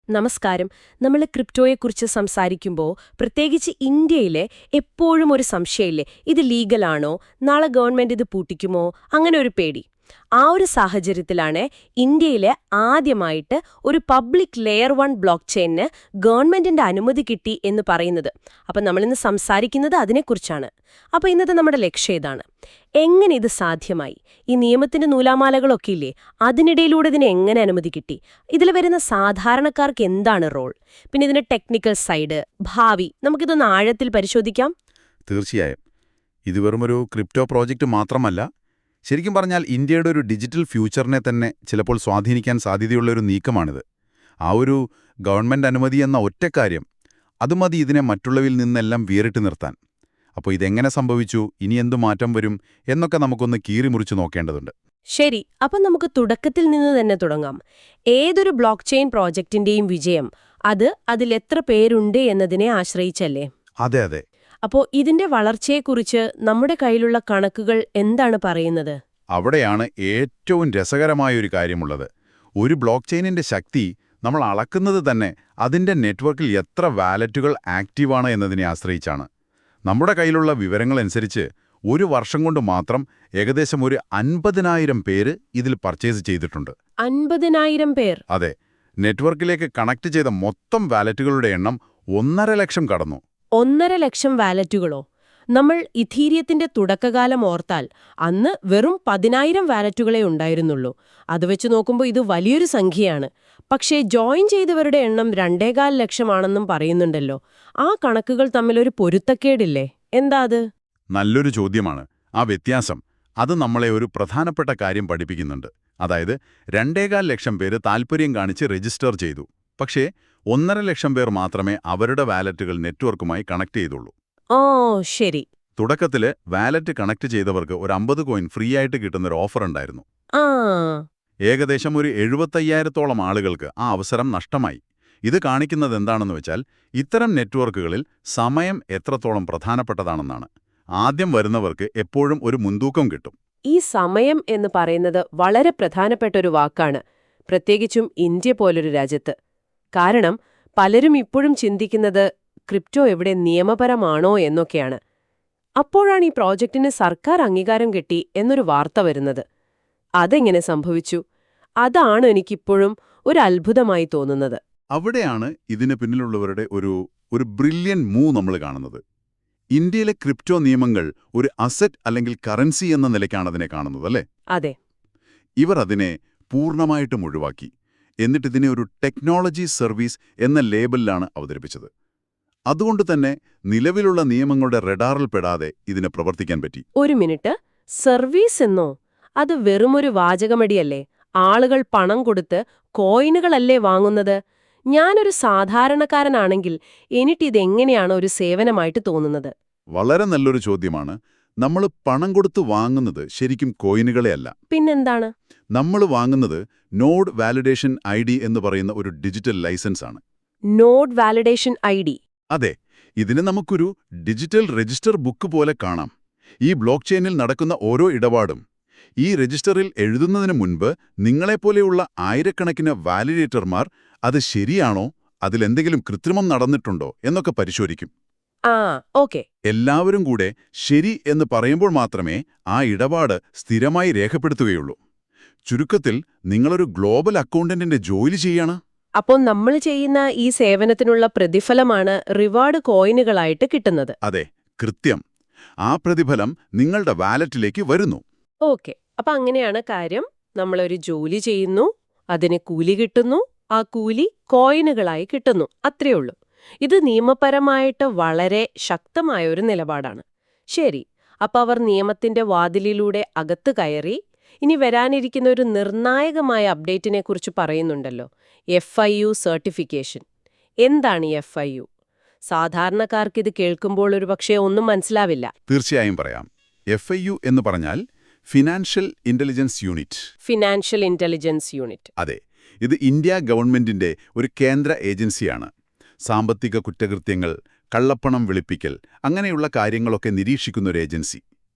നമസ്കാരം. നമ്മൾ ക്രിപ്റ്റോയെക്കുറിച്ച് സംസാരിക്കുമ്പോൾ പ്രത്യേകിച്ച് ഇന്ത്യയിലെ എപ്പോഴും ഒരു സംശയമില്ലേ, ഇത് ലീഗലാണോ, നാളെ ഗവൺമെന്റ് ഇത് പൂട്ടിക്കുമോ, അങ്ങനെ ഒരു പേടി. ആ ഒരു സാഹചര്യത്തിലാണ് ഇന്ത്യയിലെ ആദ്യമായിട്ട് ഒരു പബ്ലിക് ലെയർ 1 ബ്ലോക്ക് ചെയിനിന് ഗവൺമെന്റിന്റെ അനുമതി കിട്ടി എന്ന് പറയുന്നത്. അപ്പം നമ്മളിന്ന് സംസാരിക്കുന്നത് അതിനെക്കുറിച്ചാണ്. അപ്പോൾ ഇന്നത്തെ നമ്മുടെ ലക്ഷ്യം ഇതാണ്: എങ്ങനെ ഇത് സാധ്യമായി? ഈ നിയമത്തിന്റെ നൂലാമാലകളൊക്കെ ഇല്ലേ, അതിനിടയിലൂടെ ഇതിന് എങ്ങനെ അനുമതി കിട്ടി? ഇതിൽ വരുന്ന സാധാരണക്കാർക്ക് എന്താണ് റോൾ? പിന്നെ ഇതിന്റെ ടെക്നിക്കൽ സൈഡ്, ഭാവി, നമുക്കിതൊന്ന് ആഴത്തിൽ പരിശോധിക്കാം. തീർച്ചയായും. ഇത് വെറുമൊരു ക്രിപ്റ്റോ പ്രോജക്റ്റ് മാത്രമല്ല, ശരിക്കും പറഞ്ഞാൽ ഇന്ത്യയുടെ ഒരു ഡിജിറ്റൽ ഫ്യൂച്ചറിനെ തന്നെ ചിലപ്പോൾ സ്വാധീനിക്കാൻ സാധ്യതയുള്ള ഒരു നീക്കമാണിത്. ആ ഒരു ഗവൺമെന്റ് അനുമതി എന്ന ഒറ്റക്കാര്യം, അതുമതി ഇതിനെ മറ്റുള്ളവയിൽ നിന്നെല്ലാം വേറിട്ട് നിർത്താൻ. അപ്പോൾ ഇതെങ്ങനെ സംഭവിച്ചു, ഇനി എന്തു മാറ്റം വരും എന്നൊക്കെ നമുക്കൊന്ന് കീറിമുറിച്ച് നോക്കേണ്ടതുണ്ട്. ശരി, അപ്പം നമുക്ക് തുടക്കത്തിൽ നിന്ന് തന്നെ തുടങ്ങാം. ഏതൊരു ബ്ലോക്ക് ചെയിൻ പ്രോജക്റ്റിന്റെയും വിജയം അതിലെത്ര പേരുണ്ട് എന്നതിനെ ആശ്രയിച്ചല്ലേ? അതെ അതെ. അപ്പോൾ ഇതിന്റെ വളർച്ചയെക്കുറിച്ച് നമ്മുടെ കയ്യിലുള്ള കണക്കുകൾ എന്താണ് പറയുന്നത്? അവിടെയാണ് ഏറ്റവും രസകരമായൊരു കാര്യമുള്ളത്. ഒരു ബ്ലോക്ക് ചെയിനിന്റെ ശക്തി നമ്മൾ അളക്കുന്നത് തന്നെ അതിന്റെ നെറ്റ്വർക്കിൽ എത്ര വാലറ്റുകൾ ആക്റ്റീവാണ് എന്നതിനെ ആശ്രയിച്ചാണ്. നമ്മുടെ കയ്യിലുള്ള വിവരങ്ങളനുസരിച്ച് ഒരു വർഷം കൊണ്ട് മാത്രം ഏകദേശം ഒരു 50,000 പേര് ഇതിൽ പർച്ചേസ് ചെയ്തിട്ടുണ്ട്. 50,000 പേർ? അതെ. നെറ്റ്വർക്കിലേക്ക് കണക്ട് ചെയ്ത മൊത്തം വാലറ്റുകളുടെ എണ്ണം 1.5 ലക്ഷം കടന്നു. 1.5 ലക്ഷം വാലറ്റുകളോ? നമ്മൾ ഇഥീരിയത്തിന്റെ തുടക്കകാലം ഓർത്താൽ അന്ന് വെറും 10,000 വാലറ്റുകളെ ഉണ്ടായിരുന്നുള്ളൂ. അത് വെച്ച് നോക്കുമ്പോൾ ഇത് വലിയൊരു സംഖ്യയാണ്. പക്ഷേ ജോയിൻ ചെയ്തവരുടെ എണ്ണം 2.25 ലക്ഷമാണെന്നും പറയുന്നുണ്ടല്ലോ. ആ കണക്കുകൾ തമ്മിലൊരു പൊരുത്തക്കേടില്ലേ? എന്താ അത്? നല്ലൊരു ചോദ്യമാണ്. ആ വ്യത്യാസം അത് നമ്മളെ ഒരു പ്രധാനപ്പെട്ട കാര്യം പഠിപ്പിക്കുന്നുണ്ട്. അതായത് 2.25 ലക്ഷം പേര് താൽപ്പര്യം കാണിച്ച് രജിസ്റ്റർ ചെയ്തു. പക്ഷേ 1.5 ലക്ഷം പേർ മാത്രമേ അവരുടെ വാലറ്റുകൾ നെറ്റ്വർക്കുമായി കണക്ട് ചെയ്തുള്ളൂ. ഓ ശരി. തുടക്കത്തില് വാലറ്റ് കണക്ട് ചെയ്തവർക്ക് ഒരു 50 കോയിൻ ഫ്രീ ആയിട്ട് കിട്ടുന്നൊരു ഓഫർ ഉണ്ടായിരുന്നു. ആ ഏകദേശം ഒരു 75,000-ഓളം ആളുകൾക്ക് ആ അവസരം നഷ്ടമായി. ഇത് കാണിക്കുന്നത് എന്താണെന്ന് വെച്ചാൽ, ഇത്തരം നെറ്റ്വർക്കുകളിൽ സമയം എത്രത്തോളം പ്രധാനപ്പെട്ടതാണെന്നാണ്. ആദ്യം വരുന്നവർക്ക് എപ്പോഴും ഒരു മുൻതൂക്കം കിട്ടും. ഈ സമയം എന്ന് പറയുന്നത് വളരെ പ്രധാനപ്പെട്ട ഒരു വാക്കാണ്, പ്രത്യേകിച്ചും ഇന്ത്യ പോലൊരു രാജ്യത്ത്. കാരണം പലരും ഇപ്പോഴും ചിന്തിക്കുന്നത് ക്രിപ്റ്റോ എവിടെ നിയമപരമാണോ എന്നൊക്കെയാണ്. അപ്പോഴാണ് ഈ പ്രോജക്റ്റിന് സർക്കാർ അംഗീകാരം കിട്ടി എന്നൊരു വാർത്ത വരുന്നത്. അതെങ്ങനെ സംഭവിച്ചു? അതാണ് എനിക്കിപ്പോഴും ഒരു അത്ഭുതമായി തോന്നുന്നത്. അവിടെയാണ് ഇതിന് പിന്നിലുള്ളവരുടെ ഒരു ബ്രില്യൻ മൂവ് നമ്മൾ കാണുന്നത്. ഇന്ത്യയിലെ ക്രിപ്റ്റോ നിയമങ്ങൾ ഒരു അസറ്റ് അല്ലെങ്കിൽ കറൻസി എന്ന നിലയ്ക്കാണ് അതിനെ കാണുന്നത്, അല്ലേ? അതെ. ഇവർ അതിനെ പൂർണ്ണമായിട്ടും ഒഴിവാക്കി. എന്നിട്ടിതിനെ ഒരു ടെക്നോളജി സർവീസ് എന്ന ലേബലിലാണ് അവതരിപ്പിച്ചത്. അതുകൊണ്ട് തന്നെ നിലവിലുള്ള നിയമങ്ങളുടെ റഡാറിൽ പെടാതെ ഇതിന് പ്രവർത്തിക്കാൻ പറ്റി. ഒരു മിനിറ്റ്, സർവീസ് എന്നോ? അത് വെറുമൊരു വാചകമടിയല്ലേ? ആളുകൾ പണം കൊടുത്ത് കോയിനുകളല്ലേ വാങ്ങുന്നത്? ഞാനൊരു സാധാരണക്കാരനാണെങ്കിൽ എനിട്ടിതെങ്ങനെയാണ് ഒരു സേവനമായിട്ട് തോന്നുന്നത്? വളരെ നല്ലൊരു ചോദ്യമാണ്. നമ്മൾ പണം കൊടുത്ത് വാങ്ങുന്നത് ശരിക്കും കോയിനുകളെ അല്ല. പിന്നെന്താണ്? നമ്മൾ വാങ്ങുന്നത് നോഡ് വാലിഡേഷൻ ID എന്ന് പറയുന്ന ഒരു ഡിജിറ്റൽ ലൈസൻസ് ആണ്. Node validation ID? അതെ. ഇതിന് നമുക്കൊരു ഡിജിറ്റൽ രജിസ്റ്റർ ബുക്ക് പോലെ കാണാം. ഈ ബ്ലോക്ക് ചെയിനിൽ നടക്കുന്ന ഓരോ ഇടപാടും ഈ രജിസ്റ്ററിൽ എഴുതുന്നതിന് മുൻപ് നിങ്ങളെപ്പോലെയുള്ള ആയിരക്കണക്കിന് വാലിഡേറ്റർമാർ അത് ശരിയാണോ, അതിലെന്തെങ്കിലും കൃത്രിമം നടന്നിട്ടുണ്ടോ എന്നൊക്കെ പരിശോധിക്കും. ഓക്കെ. എല്ലാവരും കൂടെ ശരി എന്ന് പറയുമ്പോൾ മാത്രമേ ആ ഇടപാട് സ്ഥിരമായി രേഖപ്പെടുത്തുകയുള്ളൂ. ചുരുക്കത്തിൽ നിങ്ങളൊരു ഗ്ലോബൽ അക്കൗണ്ടന്റിന്റെ ജോലി ചെയ്യാണ്. അപ്പോൾ നമ്മൾ ചെയ്യുന്ന ഈ സേവനത്തിനുള്ള പ്രതിഫലമാണ് റിവാർഡ് കോയിനുകളായിട്ട് കിട്ടുന്നത്? അതെ, കൃത്യം. ആ പ്രതിഫലം നിങ്ങളുടെ വാലറ്റിലേക്ക് വരുന്നു. ഓക്കെ. അപ്പൊ അങ്ങനെയാണ് കാര്യം. നമ്മളൊരു ജോലി ചെയ്യുന്നു, അതിന് കൂലി കിട്ടുന്നു, ആ കൂലി കോയിനുകളായി കിട്ടുന്നു, അത്രയുള്ളൂ. ഇത് നിയമപരമായിട്ട് വളരെ ശക്തമായ ഒരു നിലപാടാണ്. ശരി. അപ്പൊ അവർ നിയമത്തിന്റെ വാതിലിലൂടെ അകത്ത് കയറി. ഇനി വരാനിരിക്കുന്ന ഒരു നിർണായകമായ അപ്ഡേറ്റിനെ കുറിച്ച് പറയുന്നുണ്ടല്ലോ, FIU സർട്ടിഫിക്കേഷൻ. എന്താണ് ഈ FIU? സാധാരണക്കാർക്ക് ഇത് കേൾക്കുമ്പോൾ ഒരുപക്ഷെ ഒന്നും മനസ്സിലാവില്ല. തീർച്ചയായും പറയാം. FIU എന്ന് പറഞ്ഞാൽ financial intelligence unit. Financial intelligence unit. അതെ. ഇത് ഇന്ത്യ ഗവൺമെന്റിന്റെ ഒരു കേന്ദ്ര ഏജൻസിയാണ്. സാമ്പത്തിക കുറ്റകൃത്യങ്ങൾ, കള്ളപ്പണം വെളുപ്പിക്കൽ, അങ്ങനെയുള്ള കാര്യങ്ങളൊക്കെ നിരീക്ഷിക്കുന്ന ഒരു ഏജൻസി.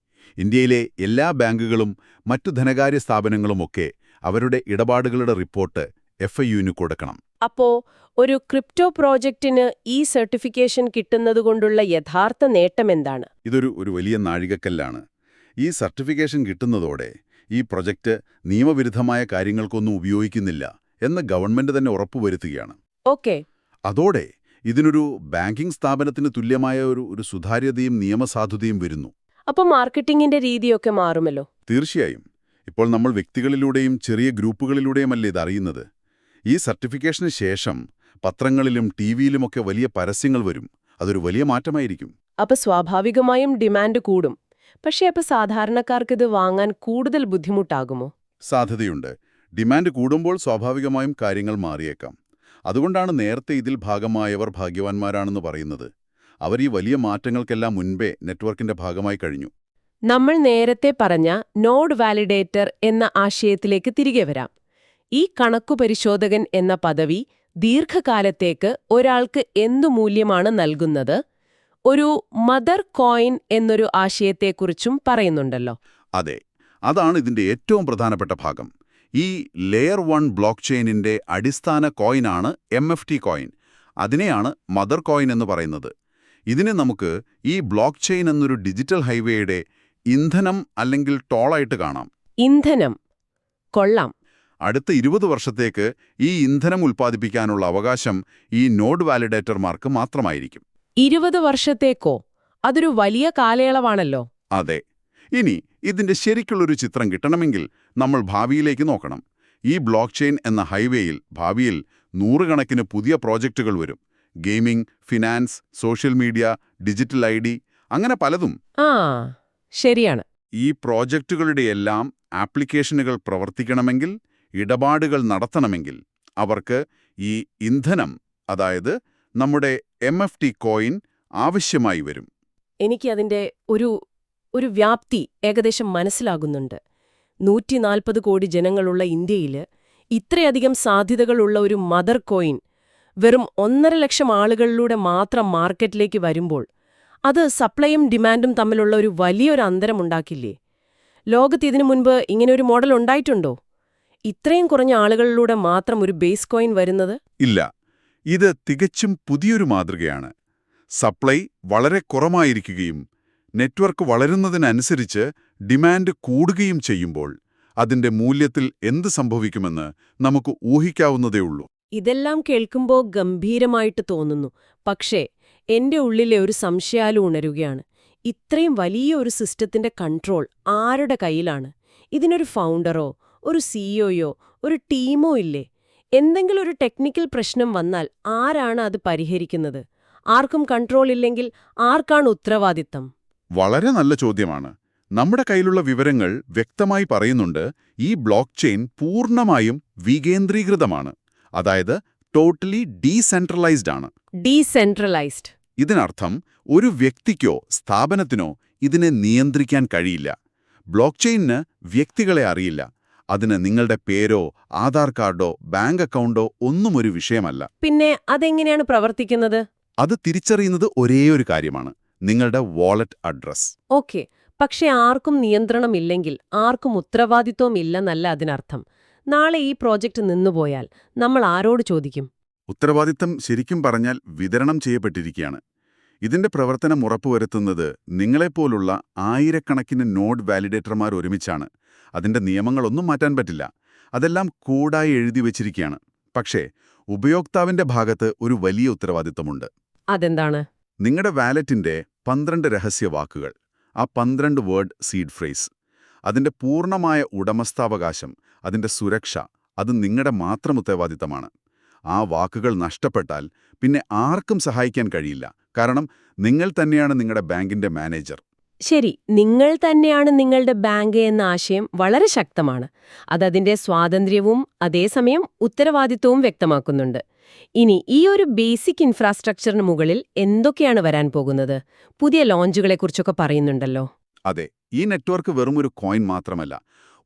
ഇന്ത്യയിലെ എല്ലാ ബാങ്കുകളും മറ്റു ധനകാര്യ സ്ഥാപനങ്ങളുമൊക്കെ അവരുടെ ഇടപാടുകളുടെ റിപ്പോർട്ട് FIUവിന് കൊടുക്കണം. അപ്പോ ഒരു ക്രിപ്റ്റോ പ്രോജക്റ്റിന് ഈ സർട്ടിഫിക്കേഷൻ കിട്ടുന്നതുകൊണ്ടുള്ള യഥാർത്ഥ നേട്ടം എന്താണ്? ഇതൊരു വലിയ നാഴികക്കല്ലാണ്. ഈ സർട്ടിഫിക്കേഷൻ കിട്ടുന്നതോടെ ഈ പ്രൊജക്റ്റ് നിയമവിരുദ്ധമായ കാര്യങ്ങൾക്കൊന്നും ഉപയോഗിക്കുന്നില്ല എന്ന് ഗവൺമെന്റ് തന്നെ ഉറപ്പുവരുത്തുകയാണ്. ഓക്കെ. അതോടെ ഇതിനൊരു ബാങ്കിംഗ് സ്ഥാപനത്തിന് തുല്യമായ ഒരു സുതാര്യതയും നിയമസാധുതയും വരുന്നു. അപ്പൊ മാർക്കറ്റിംഗിന്റെ രീതിയൊക്കെ മാറുമല്ലോ? തീർച്ചയായും. ഇപ്പോൾ നമ്മൾ വ്യക്തികളിലൂടെയും ചെറിയ ഗ്രൂപ്പുകളിലൂടെയുമല്ലേ ഇതറിയുന്നത്. ഈ സർട്ടിഫിക്കേഷന് ശേഷം പത്രങ്ങളിലും ടിവിയിലുമൊക്കെ വലിയ പരസ്യങ്ങൾ വരും. അതൊരു വലിയ മാറ്റമായിരിക്കും. അപ്പൊ സ്വാഭാവികമായും ഡിമാൻഡ് കൂടും. പക്ഷേ അപ്പൊ സാധാരണക്കാർക്കിത് വാങ്ങാൻ കൂടുതൽ ബുദ്ധിമുട്ടാകുമോ? സാധ്യതയുണ്ട്. ഡിമാൻഡ് കൂടുമ്പോൾ സ്വാഭാവികമായും കാര്യങ്ങൾ മാറിയേക്കാം. അതുകൊണ്ടാണ് നേരത്തെ ഇതിൽ ഭാഗമായവർ ഭാഗ്യവാന്മാരാണെന്ന് പറയുന്നത്. അവർ ഈ വലിയ മാറ്റങ്ങൾക്കെല്ലാം മുൻപേ നെറ്റ്വർക്കിന്റെ ഭാഗമായി കഴിഞ്ഞു. നമ്മൾ നേരത്തെ പറഞ്ഞ നോഡ് വാലിഡേറ്റർ എന്ന ആശയത്തിലേക്ക് തിരികെ വരാം. ഈ കണക്കുപരിശോധകൻ എന്ന പദവി ദീർഘകാലത്തേക്ക് ഒരാൾക്ക് എന്തു മൂല്യമാണ് നൽകുന്നത്? ഒരു മദർ കോയിൻ എന്നൊരു ആശയത്തെക്കുറിച്ചും പറയുന്നുണ്ടല്ലോ. അതെ, അതാണ് ഇതിന്റെ ഏറ്റവും പ്രധാനപ്പെട്ട ഭാഗം. ഈ ലെയർ 1 ബ്ലോക്ക് ചെയിനിന്റെ അടിസ്ഥാന കോയിനാണ് MFT കോയിൻ. അതിനെയാണ് മദർ കോയിൻ എന്ന് പറയുന്നത്. ഇതിനെ നമുക്ക് ഈ ബ്ലോക്ക് ചെയിൻ എന്നൊരു ഡിജിറ്റൽ ഹൈവേയുടെ ഇന്ധനം അല്ലെങ്കിൽ ടോളായിട്ട് കാണാം. ഇന്ധനം കൊള്ളാം. അടുത്ത 20 വർഷത്തേക്ക് ഈ ഇന്ധനം ഉൽപ്പാദിപ്പിക്കാനുള്ള അവകാശം ഈ നോഡ് വാലിഡേറ്റർമാർക്ക് മാത്രമായിരിക്കും. 20 വർഷത്തേക്കോ? അതൊരു വലിയ കാലയളവാണല്ലോ. അതെ. ഇനി ഇതിന്റെ ശരിക്കുള്ളൊരു ചിത്രം കിട്ടണമെങ്കിൽ നമ്മൾ ഭാവിയിലേക്ക് നോക്കണം. ഈ ബ്ലോക്ക് ചെയിൻ എന്ന ഹൈവേയിൽ ഭാവിയിൽ നൂറുകണക്കിന് പുതിയ പ്രോജക്റ്റുകൾ വരും. Gaming, finance, social media, digital ID, അങ്ങനെ പലതും. ആ, ശരിയാണ്. ഈ പ്രോജക്റ്റുകളുടെയെല്ലാം ആപ്ലിക്കേഷനുകൾ പ്രവർത്തിക്കണമെങ്കിൽ, ഇടപാടുകൾ നടത്തണമെങ്കിൽ അവർക്ക് ഈ ഇന്ധനം, അതായത് നമ്മുടെ MFT കോയിൻ ആവശ്യമായി വരും. എനിക്കതിന്റെ ഒരു വ്യാപ്തി ഏകദേശം മനസ്സിലാകുന്നുണ്ട്. 140 കോടി ജനങ്ങളുള്ള ഇന്ത്യയിൽ ഇത്രയധികം സാധ്യതകളുള്ള ഒരു മദർ കോയിൻ വെറും 1.5 ലക്ഷം ആളുകളിലൂടെ മാത്രം മാർക്കറ്റിലേക്ക് വരുമ്പോൾ അത് സപ്ലൈയും ഡിമാൻഡും തമ്മിലുള്ള ഒരു വലിയൊരു അന്തരമുണ്ടാക്കില്ലേ? ലോകത്ത് ഇതിനു മുൻപ് ഇങ്ങനെയൊരു മോഡൽ ഉണ്ടായിട്ടുണ്ടോ? ഇത്രയും കുറഞ്ഞ ആളുകളിലൂടെ മാത്രം ഒരു ബേസ് കോയിൻ വരുന്നത്? ഇല്ല. ഇത് തികച്ചും പുതിയൊരു മാതൃകയാണ്. സപ്ലൈ വളരെ കുറവായിരിക്കുകയും നെറ്റ്വർക്ക് വളരുന്നതിനനുസരിച്ച് ഡിമാൻഡ് കൂടുകയും ചെയ്യുമ്പോൾ അതിന്റെ മൂല്യത്തിൽ എന്ത് സംഭവിക്കുമെന്ന് നമുക്ക് ഊഹിക്കാവുന്നതേയുള്ളൂ. ഇതെല്ലാം കേൾക്കുമ്പോൾ ഗംഭീരമായിട്ട് തോന്നുന്നു. പക്ഷേ എന്റെ ഉള്ളിലെ ഒരു സംശയാലും ഉണരുകയാണ്. ഇത്രയും വലിയ ഒരു സിസ്റ്റത്തിന്റെ കൺട്രോൾ ആരുടെ കയ്യിലാണ്? ഇതിനൊരു ഫൗണ്ടറോ, ഒരു സിഇഒയോ, ഒരു ടീമോ ഇല്ലേ? എന്തെങ്കിലും ഒരു ടെക്നിക്കൽ പ്രശ്നം വന്നാൽ ആരാണ് അത് പരിഹരിക്കുന്നത്? ആർക്കും കൺട്രോൾ ഇല്ലെങ്കിൽ ആർക്കാണ് ഉത്തരവാദിത്തം? വളരെ നല്ല ചോദ്യമാണ്. നമ്മുടെ കയ്യിലുള്ള വിവരങ്ങൾ വ്യക്തമായി പറയുന്നുണ്ട്, ഈ ബ്ലോക്ക് ചെയിൻ പൂർണ്ണമായും വികേന്ദ്രീകൃതമാണ്. അതായത് ടോട്ടലി ഡീസെൻട്രലൈസ്ഡ് ആണ്. ഡീസെൻട്രലൈസ്ഡ്. ഇതിനർത്ഥം ഒരു വ്യക്തിക്കോ സ്ഥാപനത്തിനോ ഇതിനെ നിയന്ത്രിക്കാൻ കഴിയില്ല. ബ്ലോക്ക് ചെയിനിന് വ്യക്തികളെ അറിയില്ല. അതിന് നിങ്ങളുടെ പേരോ ആധാർ കാർഡോ ബാങ്ക് അക്കൗണ്ടോ ഒന്നും ഒരു വിഷയമല്ല. പിന്നെ അതെങ്ങനെയാണ് പ്രവർത്തിക്കുന്നത്? അത് തിരിച്ചറിയുന്നത് ഒരേയൊരു കാര്യമാണ്: നിങ്ങളുടെ വാലറ്റ് അഡ്രസ്. ഓക്കെ. പക്ഷെ ആർക്കും നിയന്ത്രണമില്ലെങ്കിൽ ആർക്കും ഉത്തരവാദിത്വം ഇല്ലെന്നല്ല അതിനർത്ഥം. നാളെ ഈ പ്രോജക്റ്റ് നിന്നുപോയാൽ നമ്മൾ ആരോട് ചോദിക്കും? ഉത്തരവാദിത്തം ശരിക്കും പറഞ്ഞാൽ വിതരണം ചെയ്യപ്പെട്ടിരിക്കുകയാണ്. ഇതിന്റെ പ്രവർത്തനം ഉറപ്പുവരുത്തുന്നത് നിങ്ങളെപ്പോലുള്ള ആയിരക്കണക്കിന് നോഡ് വാലിഡേറ്റർമാർ ഒരുമിച്ചാണ്. അതിന്റെ നിയമങ്ങളൊന്നും മാറ്റാൻ പറ്റില്ല. അതെല്ലാം കൂടായി എഴുതി വച്ചിരിക്കുകയാണ്. പക്ഷേ ഉപയോക്താവിന്റെ ഭാഗത്ത് ഒരു വലിയ ഉത്തരവാദിത്തമുണ്ട്. അതെന്താണ്? നിങ്ങളുടെ വാലറ്റിന്റെ 12 രഹസ്യവാക്കുകൾ, ആ 12 വേർഡ് സീഡ് ഫ്രേസ്, അതിന്റെ പൂർണ്ണമായ ഉടമസ്ഥാവകാശം, അതിന്റെ സുരക്ഷ, അത് നിങ്ങളുടെ മാത്രം ഉത്തരവാദിത്തമാണ്. ആ വാക്കുകൾ നഷ്ടപ്പെട്ടാൽ പിന്നെ ആർക്കും സഹായിക്കാൻ കഴിയില്ല. കാരണം നിങ്ങൾ തന്നെയാണ് നിങ്ങളുടെ ബാങ്കിന്റെ മാനേജർ. ശരി, നിങ്ങൾ തന്നെയാണ് നിങ്ങളുടെ ബാങ്ക് എന്ന ആശയം വളരെ ശക്തമാണ്. അതതിന്റെ സ്വാതന്ത്ര്യവും അതേസമയം ഉത്തരവാദിത്വവും വ്യക്തമാക്കുന്നുണ്ട്. ഇനി ഈ ഒരു ബേസിക് ഇൻഫ്രാസ്ട്രക്ചറിന് മുകളിൽ എന്തൊക്കെയാണ് വരാൻ പോകുന്നത്? പുതിയ ലോഞ്ചുകളെക്കുറിച്ചൊക്കെ പറയുന്നുണ്ടല്ലോ. അതെ, ഈ നെറ്റ്വർക്ക് വെറുമൊരു കോയിൻ മാത്രമല്ല,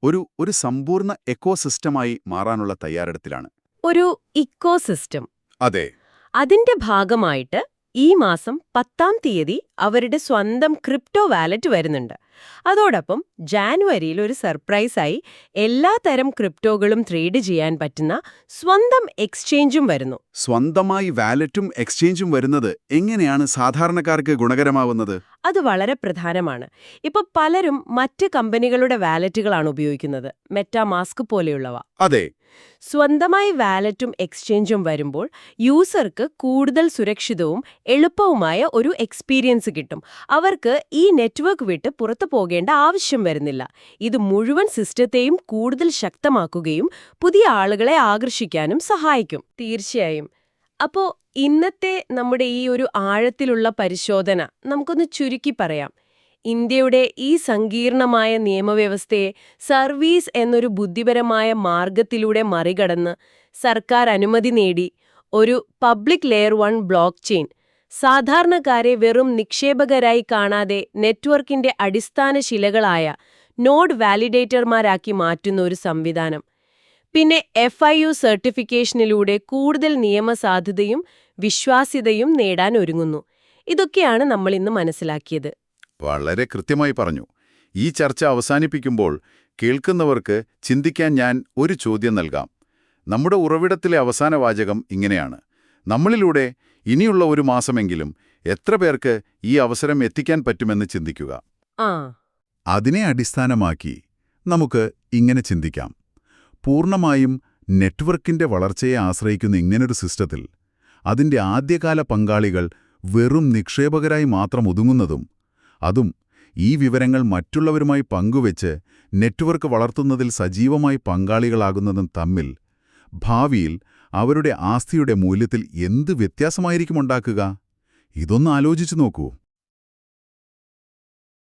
ഒരു സമ്പൂർണ്ണ എക്കോസിസ്റ്റമായി മാറാനുള്ള തയ്യാറെടുപ്പിലാണ്. ഒരു ഇക്കോസിസ്റ്റം. അതെ. അതിന്റെ ഭാഗമായിട്ട് ഈ മാസം 10-ാം തീയതി അവരുടെ സ്വന്തം ക്രിപ്റ്റോ വാലറ്റ് വരുന്നുണ്ട്. അതോടൊപ്പം ജാനുവരിയിൽ ഒരു സർപ്രൈസായി എല്ലാ തരം ക്രിപ്റ്റോകളും ട്രേഡ് ചെയ്യാൻ പറ്റുന്ന സ്വന്തം എക്സ്ചേഞ്ചും വരുന്നു. സ്വന്തമായി വാലറ്റും എക്സ്ചേഞ്ചും വരുന്നത് എങ്ങനെയാണ് സാധാരണക്കാർക്ക് ഗുണകരമാവുന്നത്? അത് വളരെ പ്രധാനമാണ്. ഇപ്പോൾ പലരും മറ്റ് കമ്പനികളുടെ വാലറ്റുകളാണ് ഉപയോഗിക്കുന്നത്, മെറ്റാമാസ്ക് പോലെയുള്ളവ. അതെ. സ്വന്തമായി വാലറ്റും എക്സ്ചേഞ്ചും വരുമ്പോൾ യൂസർക്ക് കൂടുതൽ സുരക്ഷിതവും എളുപ്പവുമായ ഒരു എക്സ്പീരിയൻസ് കിട്ടും. അവർക്ക് ഈ നെറ്റ്വർക്ക് വിട്ട് പുറത്തു പോകേണ്ട ആവശ്യം വരുന്നില്ല. ഇത് മുഴുവൻ സിസ്റ്റത്തെയും കൂടുതൽ ശക്തമാക്കുകയും പുതിയ ആളുകളെ ആകർഷിക്കാനും സഹായിക്കും. തീർച്ചയായും. അപ്പോൾ ഇന്നത്തെ നമ്മുടെ ഈ ഒരു ആഴത്തിലുള്ള പരിശോധന നമുക്കൊന്ന് ചുരുക്കി പറയാം. ഇന്ത്യയുടെ ഈ സങ്കീർണമായ നിയമവ്യവസ്ഥയെ സർവീസ് എന്നൊരു ബുദ്ധിപരമായ മാർഗത്തിലൂടെ മറികടന്ന് സർക്കാർ അനുമതി നേടി ഒരു പബ്ലിക് ലെയർ 1 ബ്ലോക്ക് ചെയിൻ സാധാരണക്കാരെ വെറും നിക്ഷേപകരായി കാണാതെ നെറ്റ്വർക്കിന്റെ അടിസ്ഥാന ശിലകളായ നോഡ് വാലിഡേറ്റർമാരാക്കി മാറ്റുന്ന ഒരു സംവിധാനം, പിന്നെ FIU സർട്ടിഫിക്കേഷനിലൂടെ കൂടുതൽ നിയമസാധുതയും വിശ്വാസ്യതയും നേടാൻ ഒരുങ്ങുന്നു. ഇതൊക്കെയാണ് നമ്മൾ ഇന്ന് മനസ്സിലാക്കിയത്. വളരെ കൃത്യമായി പറഞ്ഞു. ഈ ചർച്ച അവസാനിപ്പിക്കുമ്പോൾ കേൾക്കുന്നവർക്ക് ചിന്തിക്കാൻ ഞാൻ ഒരു ചോദ്യം നൽകാം. നമ്മുടെ ഉറവിടത്തിലെ അവസാന വാചകം ഇങ്ങനെയാണ്: നമ്മളിലൂടെ ഇനിയുള്ള ഒരു മാസമെങ്കിലും എത്ര പേർക്ക് ഈ അവസരം എത്തിക്കാൻ പറ്റുമെന്ന് ചിന്തിക്കുക. അതിനെ അടിസ്ഥാനമാക്കി നമുക്ക് ഇങ്ങനെ ചിന്തിക്കാം. പൂർണ്ണമായും നെറ്റ്വർക്കിന്റെ വളർച്ചയെ ആശ്രയിക്കുന്ന ഇങ്ങനൊരു സിസ്റ്റത്തിൽ അതിന്റെ ആദ്യകാല പങ്കാളികൾ വെറും നിക്ഷേപകരായി മാത്രം ഒതുങ്ങുന്നതും, അതും ഈ വിവരങ്ങൾ മറ്റുള്ളവരുമായി പങ്കുവെച്ച് നെറ്റ്വർക്ക് വളർത്തുന്നതിൽ സജീവമായി പങ്കാളികളാകുന്നതും തമ്മിൽ ഭാവിയിൽ അവരുടെ ആസ്തിയുടെ മൂല്യത്തിൽ എന്ത് വ്യത്യാസമായിരിക്കും ഉണ്ടാക്കുക? ഇതൊന്ന് ആലോചിച്ചു നോക്കൂ.